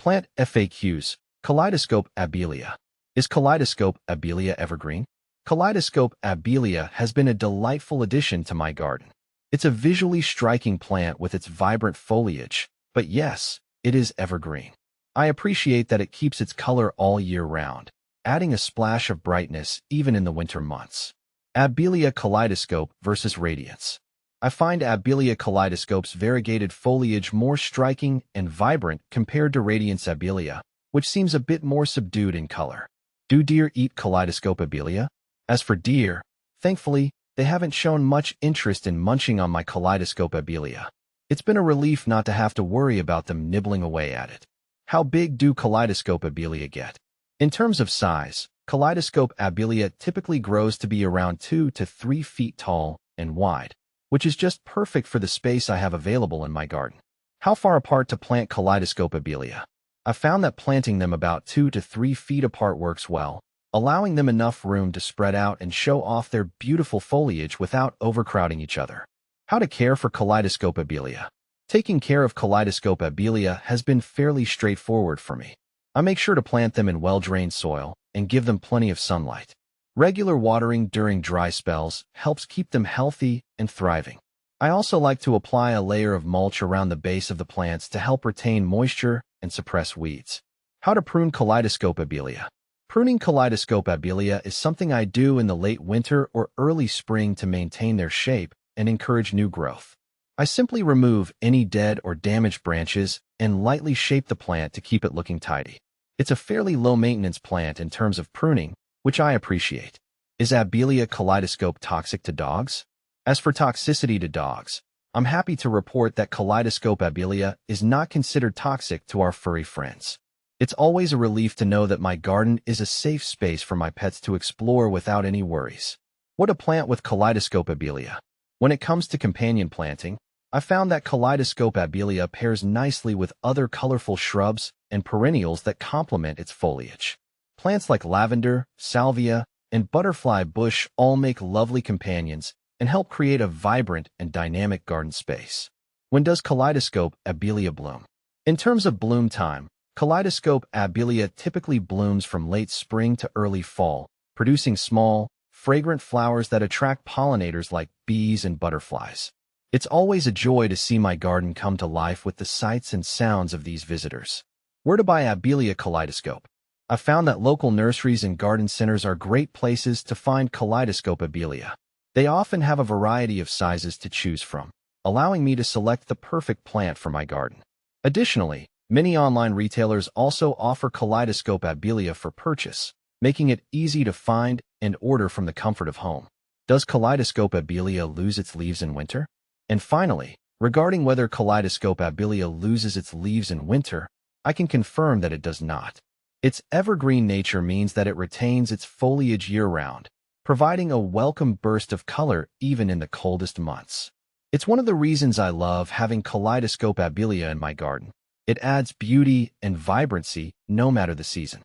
Plant FAQs. Kaleidoscope abelia. Is kaleidoscope abelia evergreen? Kaleidoscope abelia has been a delightful addition to my garden. It's a visually striking plant with its vibrant foliage, but yes, it is evergreen. I appreciate that it keeps its color all year round, adding a splash of brightness even in the winter months. Abelia kaleidoscope versus radiance. I find abelia kaleidoscope's variegated foliage more striking and vibrant compared to radiance abelia, which seems a bit more subdued in color. Do deer eat kaleidoscope abelia? As for deer, thankfully, they haven't shown much interest in munching on my kaleidoscope abelia. It's been a relief not to have to worry about them nibbling away at it. How big do kaleidoscope abelia get? In terms of size, kaleidoscope abelia typically grows to be around 2 to 3 feet tall and wide, which is just perfect for the space I have available in my garden. How far apart to plant kaleidoscope abelia? I found that planting them about 2 to 3 feet apart works well, allowing them enough room to spread out and show off their beautiful foliage without overcrowding each other. How to care for kaleidoscope abelia. Taking care of kaleidoscope abelia has been fairly straightforward for me. I make sure to plant them in well-drained soil and give them plenty of sunlight. Regular watering during dry spells helps keep them healthy and thriving. I also like to apply a layer of mulch around the base of the plants to help retain moisture and suppress weeds. How to prune kaleidoscope abelia. Pruning kaleidoscope abelia is something I do in the late winter or early spring to maintain their shape and encourage new growth. I simply remove any dead or damaged branches and lightly shape the plant to keep it looking tidy. It's a fairly low-maintenance plant in terms of pruning, which I appreciate. Is abelia kaleidoscope toxic to dogs? As for toxicity to dogs, I'm happy to report that kaleidoscope abelia is not considered toxic to our furry friends. It's always a relief to know that my garden is a safe space for my pets to explore without any worries. What to plant with kaleidoscope abelia? When it comes to companion planting, I found that kaleidoscope abelia pairs nicely with other colorful shrubs and perennials that complement its foliage. Plants like lavender, salvia, and butterfly bush all make lovely companions and help create a vibrant and dynamic garden space. When does kaleidoscope abelia bloom? In terms of bloom time, kaleidoscope abelia typically blooms from late spring to early fall, producing small, fragrant flowers that attract pollinators like bees and butterflies. It's always a joy to see my garden come to life with the sights and sounds of these visitors. Where to buy abelia kaleidoscope? I've found that local nurseries and garden centers are great places to find kaleidoscope abelia. They often have a variety of sizes to choose from, allowing me to select the perfect plant for my garden. Additionally, many online retailers also offer kaleidoscope abelia for purchase, making it easy to find and order from the comfort of home. Does kaleidoscope abelia lose its leaves in winter? And finally, regarding whether kaleidoscope abelia loses its leaves in winter, I can confirm that it does not. Its evergreen nature means that it retains its foliage year-round, providing a welcome burst of color even in the coldest months. It's one of the reasons I love having kaleidoscope abelia in my garden. It adds beauty and vibrancy no matter the season.